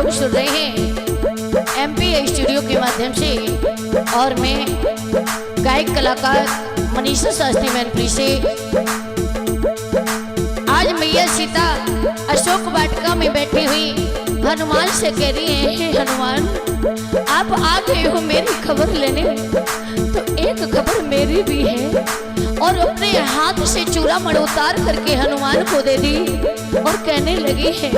को सुन रहे हैं एमपी स्टूडियो के माध्यम से और मैं गायक कलाकार मनीषा शास्त्री मैनपुरी से। आज मैया सीता अशोक वाटिका में बैठी हुई हनुमान से कह रही है, हे हनुमान आप आ गए हो मेरी खबर लेने, तो एक खबर मेरी भी है। और अपने हाथ से चूड़ामणि उतार करके हनुमान को दे दी और कहने लगी है,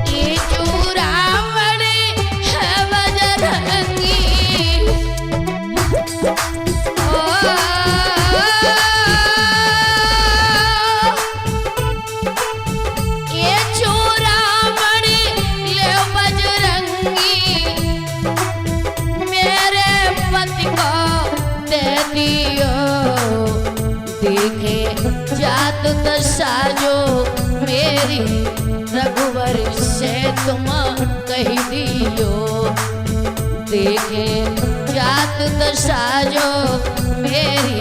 ये चूड़ामणि है बजरंगी, ये चूड़ामणि ले बजरंगी, मेरे पति को दे दियो, देखे जात दशा जो मेरी, रघुवर से तुम कह दियो, देखे जात दशा जो मेरी,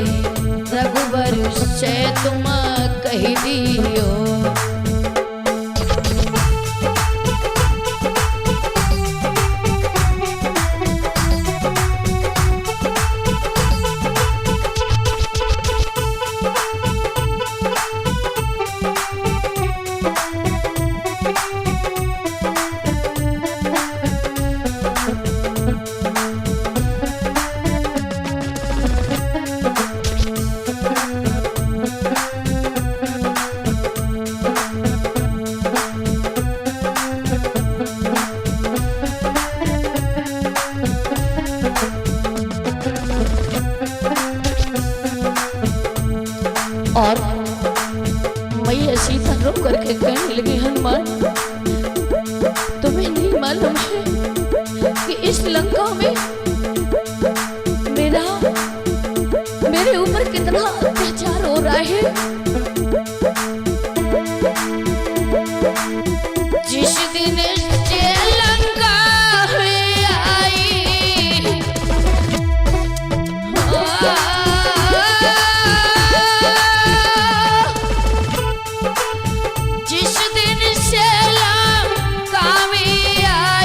रघुवर से तुम कह दियो। और मैया सीता रो करके कहने लगी, हनुमान तुम्हें नहीं मालूम है कि इस लंका में मेरे ऊपर कितना अत्याचार हो रहा है। जिस दिन से लंका में आई,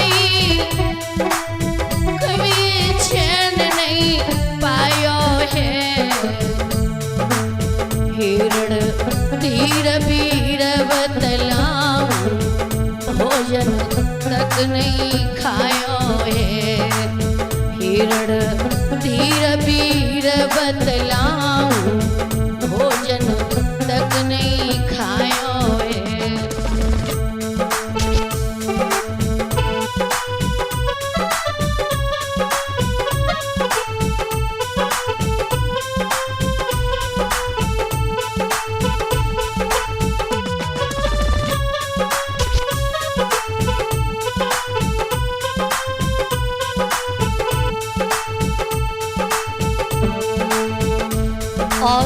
धीर वीर बतलाऊं, भोजन तक नहीं खायो है, हिरण धीर वीर बतलाऊं, भोजन तक नहीं खायो है। और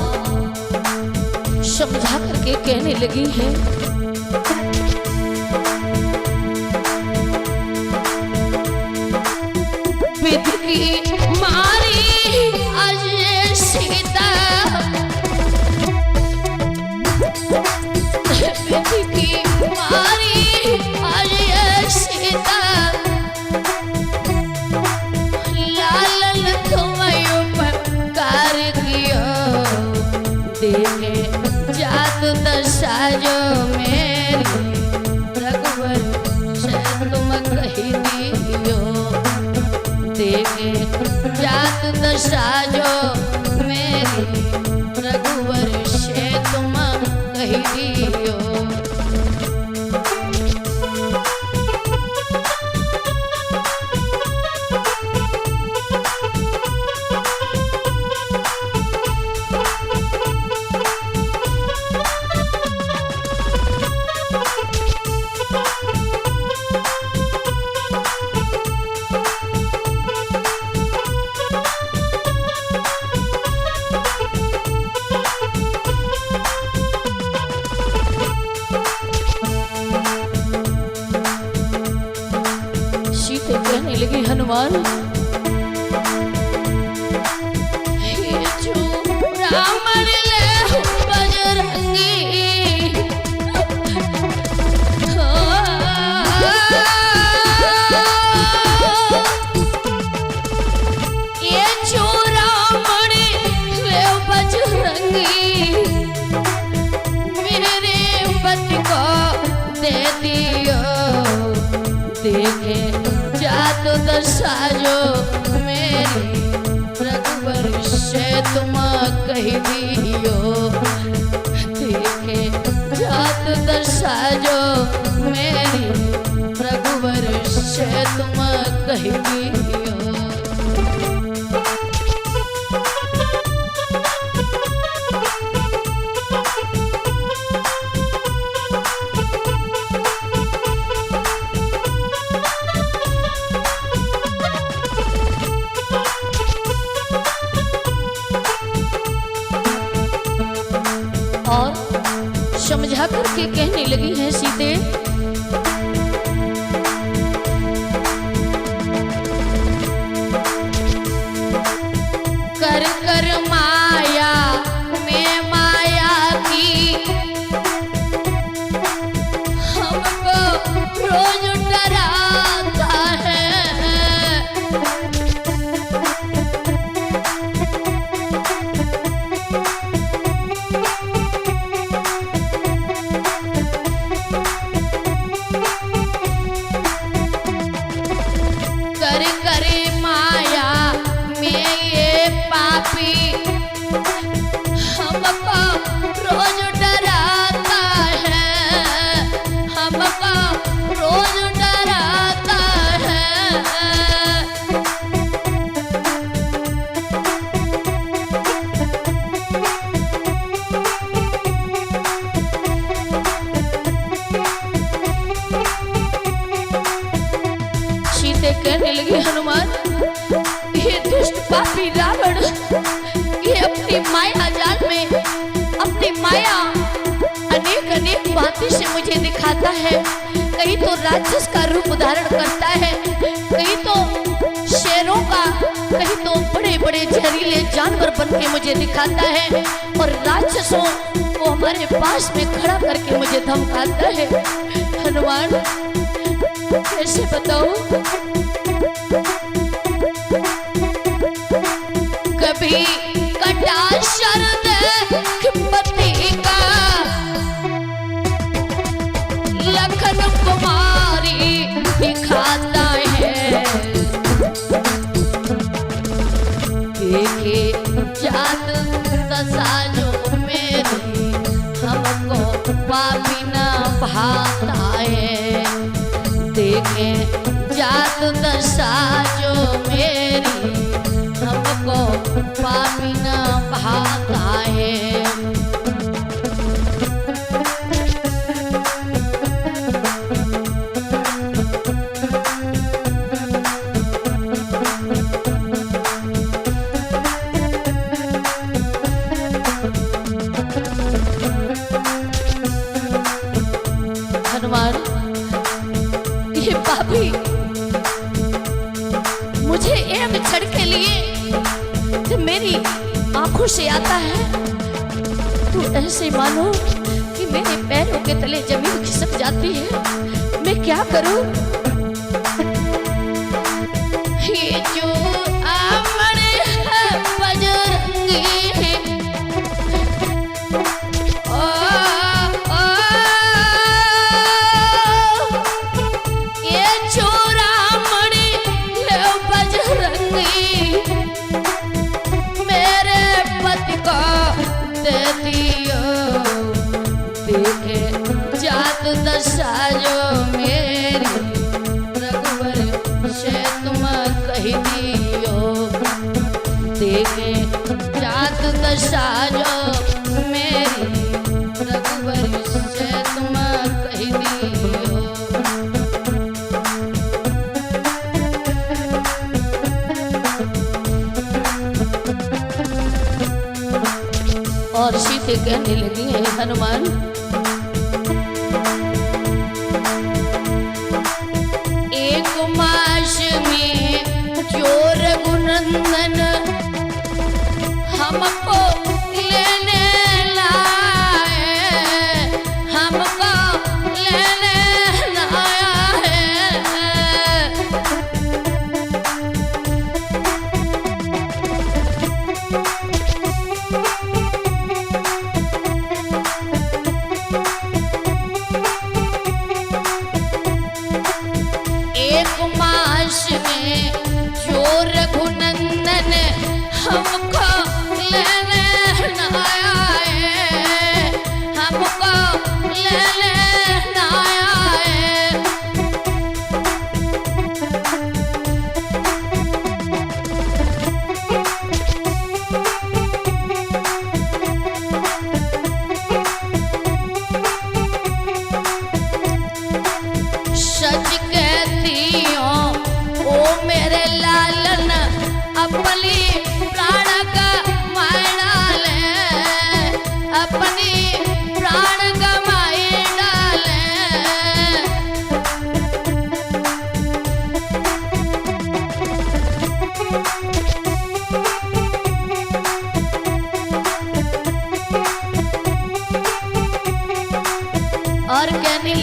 समझा करके कहने लगी है, विधि की मारी आज ये सीता, विधि की मारी आज ये सीता, लालन तुम्हें उपकार किया, देखे जात दशा जो मेरी, रघुवर से तुम कही दियो, देखे जात दशा जो मेरी, रघुवर से तुम कही दियो। कहने लगी, हनुमान ये चूड़ामणि ले बजरंगी, साजो मेरी रघुवर से तुम कह दियो देखे जात दर्शाजो मेरी रघुवर से तुम कह दियो। और समझा करके कहने लगी है सीते, कर कर माया में माया की हमको रोज डराता है। कर करे माया में ये पापी हमको रोज डराता है, हमको रोज डराता है। सीते कहने लगी हनुमान, ये दुष्ट पापी रावण ये अपनी माया जाल में अपनी माया अनेक अनेक बातें से मुझे दिखाता है। कहीं तो राक्षस का रूप धारण करता है, कहीं तो शेरों का, कहीं तो बड़े बड़े जहरीले जानवर बन के मुझे दिखाता है और राक्षसों को हमारे पास में खड़ा करके मुझे धमकाता है। हनुमान कैसे बताऊं? कभी कटा शरद पति का लखन कुमारी दिखाता है, देखे जात दशा जो मेरी हमको पापी न भाता है। देखे जात दशा जो मेरी हमको पापी न भाता है। हनुमान ये पापी मुझे एक क्षण के लिए जब मेरी आंखों से आता है तो ऐसे मानो कि मेरे पैरों के तले जमीन खिसक जाती है। मैं क्या करूं? ये जो आमड़े है बजरंगी है, ये जो रामड़ी है बजरंगी मेरे पति को दे दियो। देखे जात दशा जो मेरी रघुवर से तुम कह दियो। देखे जात दशा जो मेरी रघुवर से तुम कह दियो। और सीते कहने लगी है हनुमान, एक मास में जो रघुनंदन हमको लेने लाए, हमको लेने लाया है।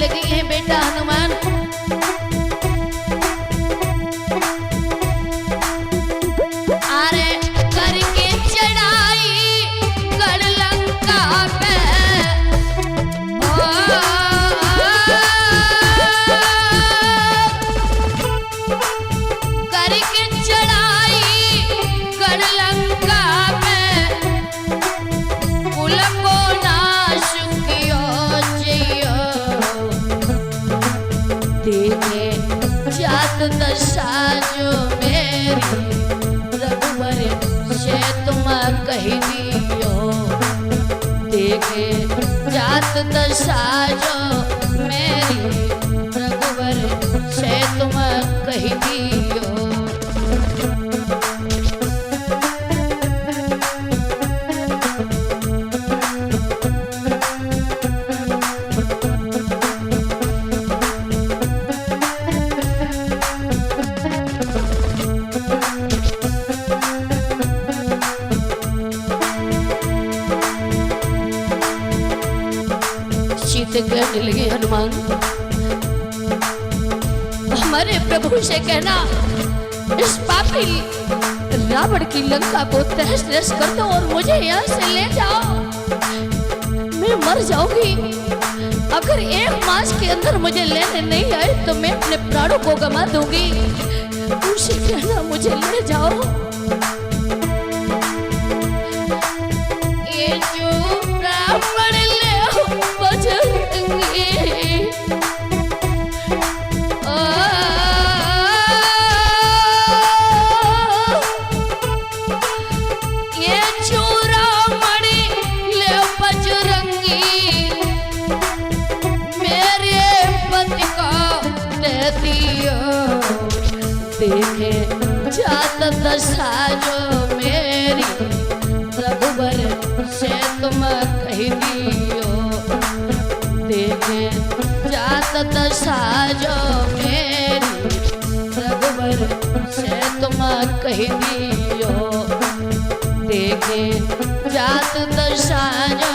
लगी है बेटा हनुमान। अरे करके चढ़ाई गढ़ लंका पे, करके चढ़ाई गढ़ लंका पे, कुल को नाश कियो जियो। देखे जात दशा जो मेरी, रघुवर से तुम कह दियो। देखे जात दशा जो मेरी, रघुवर से तुम कह दियो। कहने लगे हनुमान, हमारे प्रभु से कहना इस पापी रावण की लंका को तहस नहस कर दो और मुझे यहाँ से ले जाओ। मैं मर जाऊंगी। अगर 1 मास के अंदर मुझे लेने नहीं आए तो मैं अपने प्राणों को गंवा दूंगी। उनसे कहना मुझे ले जाओ। ये जो ब्राह्मण ले बजरंगी, ये चूड़ामणि ले बजरंगी, मेरे पति को दे दियो। देखे जात दशा जो मेरी, रघुवर से तुम कह दियो। देखे जात दशा जो मेरी, रघुवर से तुम कह दियो। देखे जात दशा जो